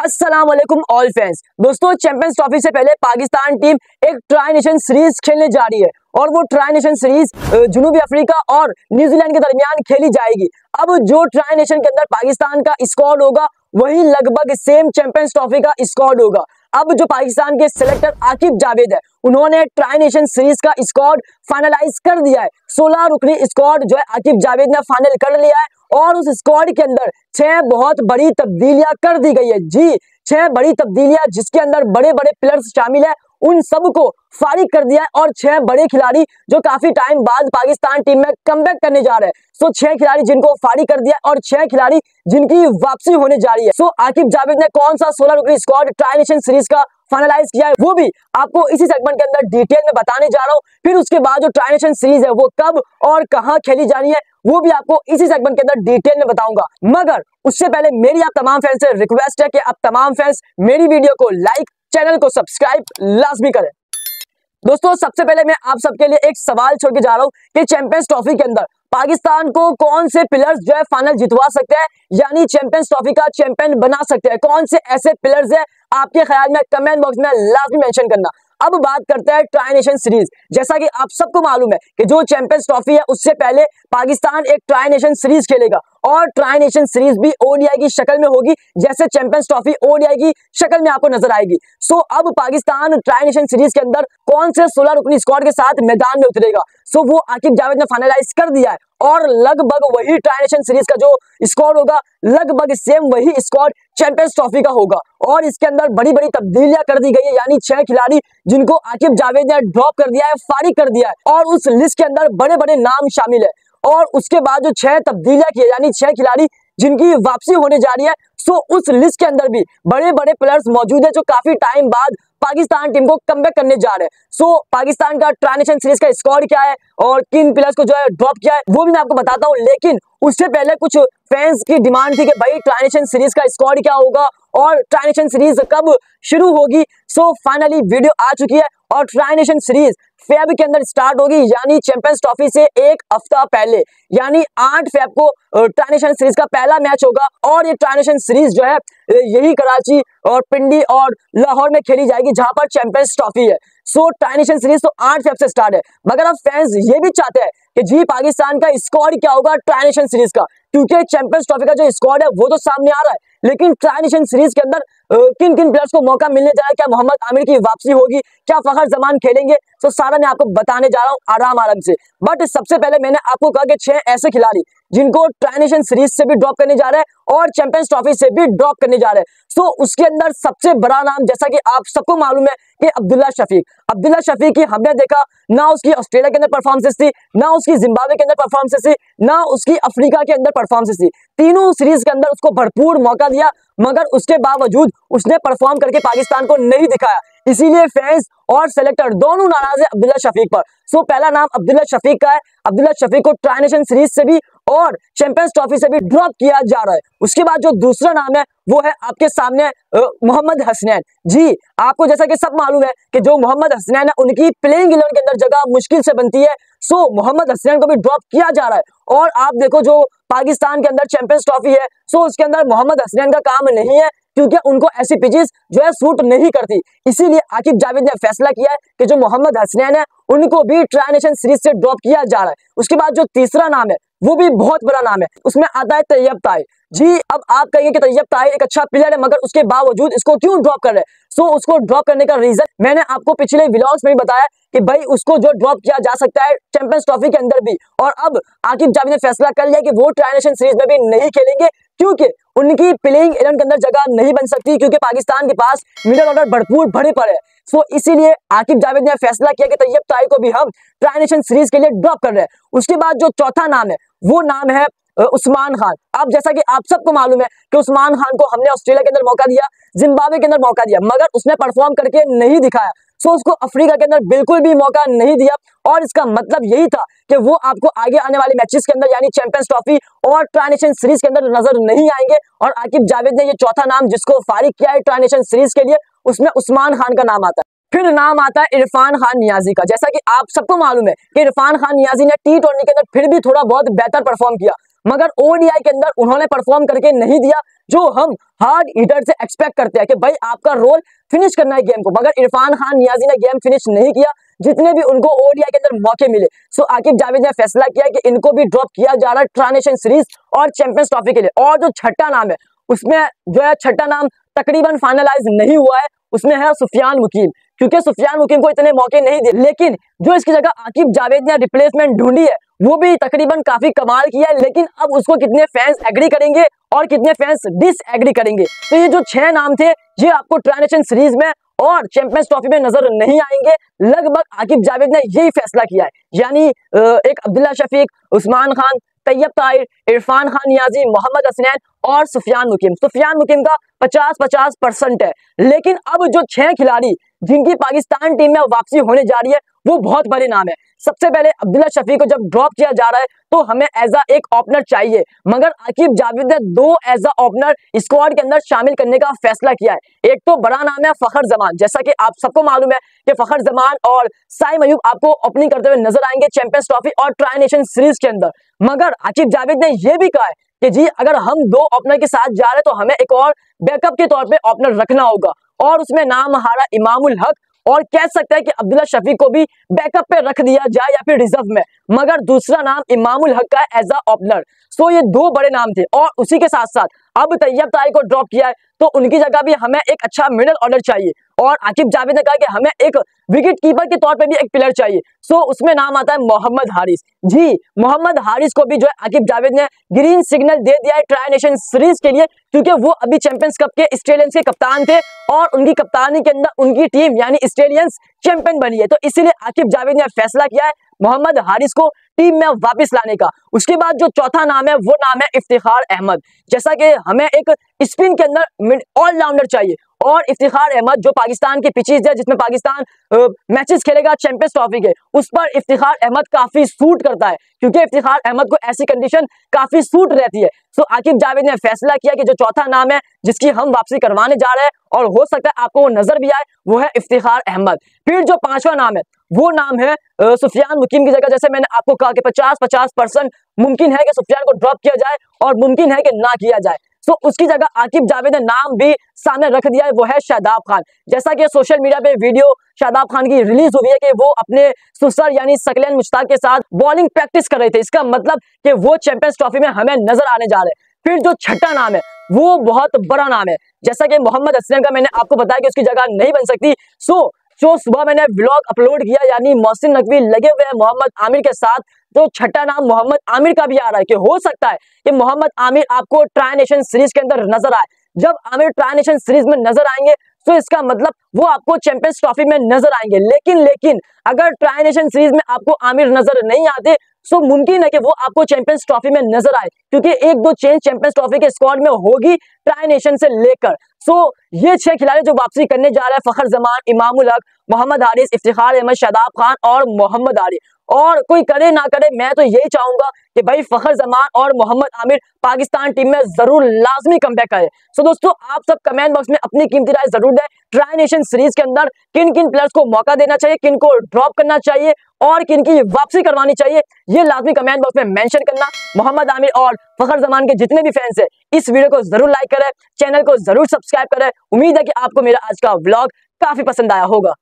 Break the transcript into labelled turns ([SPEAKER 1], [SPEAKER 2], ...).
[SPEAKER 1] अस्सलाम वालेकुम all fans. दोस्तों, चैंपियंस ट्रॉफी से पहले पाकिस्तान टीम एक ट्राई नेशन सीरीज खेलने जा रही है और वो ट्राई नेशन सीरीज जनूबी अफ्रीका और न्यूजीलैंड के दरमियान खेली जाएगी। अब जो ट्राई नेशन के अंदर पाकिस्तान का स्क्वाड होगा वही लगभग सेम चैंपियंस ट्रॉफी का स्क्वाड होगा। अब जो पाकिस्तान के सिलेक्टर आकिब जावेद है, उन्होंने ट्राई नेशन सीरीज का स्क्वाड फाइनलाइज कर दिया है। 16 रुकनी स्क्वाड जो है आकिब जावेद ने फाइनल कर लिया है और उस स्क्वाड के अंदर 6 बहुत बड़ी तब्दीलियां कर दी गई है। जी, 6 बड़ी तब्दीलियां जिसके अंदर बड़े बड़े प्लेयर्स शामिल है, उन सबको फारिग कर दिया है और 6 बड़े खिलाड़ी जो काफी टाइम बाद पाकिस्तान टीम में कमबैक करने जा रहे हैं। सो 6 खिलाड़ी जिनको फारिग कर दिया और 6 खिलाड़ी जिनकी वापसी होने जा रही है। सो आकिब जावेद ने कौन सा 16 रुकनी स्क्वाड ट्राई नेशन सीरीज का फाइनलाइज किया है, वो भी आपको इसी सेगमेंट के अंदर डिटेल में बताने जा रहा हूं। फिर उसके बाद जो ट्राई नेशन सीरीज है वो कब और कहां खेली जानी है वो भी आपको इसी सेगमेंट के अंदर डिटेल में बताऊंगा। मगर उससे पहले मेरी आप तमाम फैंस से रिक्वेस्ट है कि आप तमाम फैंस मेरी वीडियो को लाइक, चैनल को सब्सक्राइब लाजमी करें। दोस्तों, सबसे पहले मैं आप सबके लिए एक सवाल छोड़ के जा रहा हूं कि चैंपियंस ट्रॉफी के अंदर पाकिस्तान को कौन से प्लेयर्स जो है फाइनल जितवा सकते हैं, यानी चैंपियंस ट्रॉफी का चैंपियन बना सकते हैं। कौन से ऐसे प्लेयर्स है आपके ख्याल में, कमेंट बॉक्स में लाजमी मेंशन करना। अब बात करते हैं ट्राई नेशन सीरीज। जैसा कि आप सबको मालूम है कि जो चैंपियंस ट्रॉफी है उससे पहले पाकिस्तान एक ट्राई नेशन सीरीज खेलेगा और ट्राई नेशन सीरीज भी ओडीआई की शक्ल में होगी, जैसे चैंपियंस ट्रॉफी ओडीआई की शक्ल में आपको नजर आएगी। सो अब पाकिस्तान ट्राई नेशन सीरीज के अंदर कौन से 16 रुकनी स्क्वाड के साथ मैदान में उतरेगा, सो वो आकिब जावेद ने फाइनलाइज कर दिया है और लगभग वही ट्राई नेशन सीरीज का जो स्क्वाड होगा, लगभग सेम वही स्क्वाड चैंपियंस ट्रॉफी का होगा। और इसके अंदर बड़ी बड़ी तब्दीलियां कर दी गई है, यानी 6 खिलाड़ी जिनको आकिब जावेद ने ड्रॉप कर दिया है, फारिग कर दिया है और उस लिस्ट के अंदर बड़े बड़े नाम शामिल है। और उसके बाद जो 6 तब्दीलियां की है, यानी 6 खिलाड़ी जिनकी वापसी होने जा रही है, सो उस लिस्ट के अंदर भी बड़े बड़े प्लेयर्स मौजूद है जो काफी टाइम बाद पाकिस्तान टीम को कमबैक करने जा रहे हैं। सो पाकिस्तान का ट्राई नेशन सीरीज का स्क्वाड क्या है और किन प्लेयर्स को जो है ड्रॉप किया है वो भी मैं आपको बताता हूं। लेकिन उससे पहले कुछ फैंस की डिमांड थी कि भाई ट्राई नेशन सीरीज का स्क्वाड क्या होगा और ट्राई नेशन सीरीज कब शुरू होगी। सो फाइनली वीडियो आ चुकी है और ट्राई नेशन सीरीज फेब के अंदर स्टार्ट होगी, यानी चैंपियंस ट्रॉफी से एक हफ्ता पहले, यानी 8 फेब को ट्राई नेशन सीरीज का पहला मैच होगा। और ये ट्राई नेशन सीरीज जो है यही कराची और पिंडी और लाहौर में खेली जाएगी जहां पर चैंपियंस ट्रॉफी है। सो ट्राई नेशन सीरीज तो 8 फेब से स्टार्ट है, मगर अब फैंस ये भी चाहते हैं कि जी पाकिस्तान का स्क्वाड क्या होगा ट्राई नेशन सीरीज का, क्योंकि चैंपियंस ट्रॉफी का जो स्क्वाड है वो तो सामने आ रहा है, लेकिन ट्राई नेशन सीरीज के अंदर किन किन प्लेयर्स को मौका मिलने जा रहा है, क्या मोहम्मद आमिर की वापसी होगी, क्या फखर जमान खेलेंगे, तो सारा मैं आपको बताने जा रहा हूं आराम से। बट सबसे पहले मैंने आपको कहा कि 6 ऐसे खिलाड़ी जिनको ट्राई नेशन सीरीज से भी ड्रॉप करने जा रहे हैं और चैंपियंस ट्रॉफी से भी ड्रॉप करने जा रहे हैं। सो उसके अंदर सबसे बड़ा नाम, जैसा कि आप सबको मालूम है कि अब्दुल्ला शफीक की हमने देखा ना उसकी ऑस्ट्रेलिया के अंदर परफॉर्मेंस थी, ना उसकी जिम्बाब्वे के अंदर परफॉर्मेंस थी, ना उसकी अफ्रीका के अंदर परफॉर्मेंस थी। तीनों सीरीज के अंदर उसको भरपूर मौका दिया, मगर उसके बावजूद उसने परफॉर्म करके पाकिस्तान को नहीं दिखाया। इसीलिए फैंस और सेलेक्टर दोनों नाराज है अब्दुल्ला शफीक पर। सो पहला नाम अब्दुल्ला शफीक का है। अब्दुल्ला शफीक को ट्राई नेशन सीरीज से भी और चैंपियंस ट्रॉफी से भी ड्रॉप किया जा रहा है। उसके बाद जो दूसरा नाम है वो है आपके सामने मोहम्मद हसनैन। जी, आपको जैसा कि सब मालूम है कि जो मोहम्मद हसनैन है उनकी प्लेइंग 11 के अंदर जगह मुश्किल से बनती है। सो मोहम्मद हसनैन को भी ड्रॉप किया जा रहा है और आप देखो जो पाकिस्तान के अंदर चैंपियंस ट्रॉफी है, सो उसके अंदर मोहम्मद हसनैन का काम नहीं है, क्योंकि उनको ऐसी पिचेस जो है सूट नहीं करती। इसीलिए आकिब जावेद ने फैसला किया है कि जो मोहम्मद हसनैन है उनको भी ट्राई नेशन सीरीज से ड्रॉप किया जा रहा है। उसके बाद जो तीसरा नाम है वो भी बहुत बड़ा नाम है, उसमें आता है तैयब ताहिर। जी, अब आप कहेंगे कि तैयब ताहिर एक अच्छा प्लेयर है, मगर उसके बावजूद इसको क्यों ड्रॉप कर रहे हैं। सो उसको ड्रॉप करने का रीजन मैंने आपको पिछले व्लॉग्स में भी बताया कि भाई उसको जो ड्रॉप किया जा सकता है चैंपियंस ट्रॉफी के अंदर भी। और अब आकिब जावेद ने फैसला कर लिया कि वो ट्राई नेशन सीरीज में भी नहीं खेलेंगे, क्योंकि उनकी प्लेइंग 11 के अंदर जगह नहीं बन सकती, क्योंकि पाकिस्तान के पास मिडिल ऑर्डर भरपूर भरे पड़े। सो इसीलिए आकिब जावेद ने फैसला किया कि तैयब ताहिर को भी हम ट्राई नेशन सीरीज के लिए ड्रॉप कर रहे हैं। उसके बाद जो चौथा नाम है वो नाम है उस्मान खान। अब जैसा कि आप सबको मालूम है कि उस्मान खान को हमने ऑस्ट्रेलिया के अंदर मौका दिया, जिम्बाब्वे के अंदर मौका दिया, मगर उसने परफॉर्म करके नहीं दिखाया। सो उसको अफ्रीका के अंदर बिल्कुल भी मौका नहीं दिया और इसका मतलब यही था कि वो आपको आगे आने वाले मैचेस के अंदर, यानी चैंपियंस ट्रॉफी और ट्राई नेशन सीरीज के अंदर नजर नहीं आएंगे। और आकिब जावेद ने ये चौथा नाम जिसको फारिग किया है ट्राई नेशन सीरीज के लिए, उसमें उस्मान खान का नाम आता है। फिर नाम आता है इरफान खान नियाजी का। जैसा कि आप सबको मालूम है कि इरफान खान नियाजी ने T20 के अंदर फिर भी थोड़ा बहुत बेहतर परफॉर्म किया, मगर ओडीआई के अंदर उन्होंने परफॉर्म करके नहीं दिया जो हम हार्ड हिटर से एक्सपेक्ट करते हैं कि भाई आपका रोल फिनिश करना है गेम को। मगर इरफान खान नियाजी ने गेम फिनिश नहीं किया जितने भी उनको ओडीआई के अंदर मौके मिले। सो आकिब जावेद ने फैसला किया कि इनको भी ड्रॉप किया जा रहा है ट्रांसनेशन सीरीज और चैंपियंस ट्रॉफी के लिए। और जो छठा नाम है उसमें जो है छठा नाम तकरीबन फाइनलाइज नहीं हुआ है, उसमें है सुफियान मुकीम, क्योंकि सुफियान मुकीम को इतने मौके नहीं दिए। लेकिन जो इसकी जगह आकिब जावेद ने रिप्लेसमेंट ढूंढी है वो भी तकरीबन काफी कमाल किया है। लेकिन अब उसको कितने फैंस एग्री करेंगे और कितने फैंस डिसएग्री करेंगे। तो ये जो 6 नाम थे ये आपको ट्रांसनेशन सीरीज में और चैंपियंस ट्रॉफी में नजर नहीं आएंगे। लगभग आकिब जावेद ने यही फैसला किया है, यानी एक अब्दुल्ला शफीक, उस्मान खान, तैयब ताहिर, इरफान खान नियाजी, मोहम्मद हसनैन और सुफियान मुकीम। सुफियान मुकीम का 50-50% है। लेकिन अब जो 6 खिलाड़ी जिनकी पाकिस्तान टीम में वापसी होने जा रही है वो बहुत बड़े नाम है। सबसे पहले अब्दुल्ला शफीक को जब ड्रॉप किया जा रहा है तो हमें एज अ एक ओपनर चाहिए, मगर आकिब जावेद ने 2 एज अ ओपनर स्क्वाड के अंदर शामिल करने का फैसला किया है। एक तो बड़ा नाम है फखर जमान, जैसा कि आप सबको मालूम है कि फखर जमान और साइम अयूब आपको ओपनिंग करते हुए नजर आएंगे चैंपियंस ट्रॉफी और ट्रांसनेशन सीरीज के अंदर। मगर आकिब जावेद ने यह भी कहा है कि जी अगर हम 2 ओपनर के साथ जा रहे हैं तो हमें एक और बैकअप के तौर पे ओपनर रखना होगा, और उसमें नाम हमारा इमामुल हक, और कह सकते हैं कि अब्दुल्ला शफीक को भी बैकअप पे रख दिया जाए या फिर रिजर्व में, मगर दूसरा नाम इमामुल हक का है एज अ ओपनर। सो ये 2 बड़े नाम थे। और उसी के साथ साथ अब तैयब ताहिर को ड्रॉप किया है तो उनकी जगह भी हमें एक अच्छा मिडिल ऑर्डर चाहिए, और आकिब जावेद ने कहा कि हमें एक विकेट कीपर के तौर पे भी एक प्लेयर चाहिए। सो उसमें नाम आता है मोहम्मद हारिस। जी मोहम्मद हारिस को भी जो है आकिब जावेद ने ग्रीन सिग्नल दे दिया है ट्रांसनेशन सीरीज के लिए, क्योंकि वो अभी चैंपियंस कप के ऑस्ट्रेलियंस के कप्तान थे और उनकी कप्तानी के अंदर उनकी टीम यानी ऑस्ट्रेलियंस चैंपियन बनी है। तो इसीलिए आकिब जावेद ने फैसला किया है मोहम्मद हारिस को टीम में वापस लाने का। उसके बाद जो चौथा नाम है वो नाम है इफ्तिखार अहमद। जैसा कि हमें एक स्पिन के अंदर ऑलराउंडर चाहिए, और इफ्तिखार अहमद जो पाकिस्तान की पिचेस है जिसमें पाकिस्तान मैचेस खेलेगा चैंपियंस ट्रॉफी के, उस पर इफ्तिखार अहमद काफी सूट करता है, क्योंकि इफ्तिखार अहमद को ऐसी कंडीशन काफी सूट रहती है। सो आकिब जावेद ने फैसला किया कि जो चौथा नाम है जिसकी हम वापसी करवाने जा रहे हैं और हो सकता है आपको वो नजर भी आए, वो है इफ्तिखार अहमद। फिर जो 5वां नाम है वो नाम है सुफियान मुकीम की जगह, जैसे मैंने आपको कहा कि 50-50% मुमकिन है कि सुफियान को ड्रॉप किया जाए और मुमकिन है कि ना किया जाए। सो उसकी जगह आकिब जावेद ने नाम भी सामने रख दिया है, वो है शादाब खान। जैसा कि सोशल मीडिया पे वीडियो शादाब खान की रिलीज हुई है कि वो अपने सुसर यानी सकलैन मुश्ताक के साथ बॉलिंग प्रैक्टिस कर रहे थे, इसका मतलब कि वो चैंपियंस ट्रॉफी में हमें नजर आने जा रहे हैं। फिर जो छठा नाम है वो बहुत बड़ा नाम है, जैसा कि मोहम्मद हसनैन का मैंने आपको बताया कि उसकी जगह नहीं बन सकती। सो जो सुबह मैंने व्लॉग अपलोड किया यानी मोहसिन नकवी लगे हुए हैं मोहम्मद आमिर के साथ, तो छठा नाम मोहम्मद आमिर का भी आ रहा है कि हो सकता है कि मोहम्मद आमिर आपको ट्रांसनेशन सीरीज के अंदर नजर आए। जब आमिर ट्रांसनेशन सीरीज में नजर आएंगे तो इसका मतलब वो आपको चैंपियंस ट्रॉफी में नजर आएंगे। लेकिन अगर ट्रांसनेशन सीरीज में आपको आमिर नजर नहीं आते सो मुमकिन है कि वो आपको चैंपियंस ट्रॉफी में नजर आए, क्योंकि 1-2 चेंज चैंपियंस ट्रॉफी के स्क्वाड में होगी ट्रांसनेशन से लेकर। सो ये 6 खिलाड़ी जो वापसी करने जा रहे हैं फखर जमान, इमामुल हक, मोहम्मद हारिस, इफ्तिखार अहमद, शादाब खान और मोहम्मद आरिफ, और कोई करे ना करे मैं तो यही चाहूंगा कि भाई फखर जमान और मोहम्मद आमिर पाकिस्तान टीम में जरूर लाजमी कमबैक करे। सो दोस्तों आप सब कमेंट बॉक्स में अपनी कीमती राय जरूर दें, ट्रांसनेशन सीरीज के अंदर किन किन प्लेयर्स को मौका देना चाहिए, किन को ड्रॉप करना चाहिए और किन की वापसी करवानी चाहिए, ये लाजमी कमेंट बॉक्स में मेंशन करना। मोहम्मद आमिर और फखर जमान के जितने भी फैंस हैं इस वीडियो को जरूर लाइक करें, चैनल को जरूर सब्सक्राइब करें। उम्मीद है कि आपको मेरा आज का व्लॉग काफी पसंद आया होगा।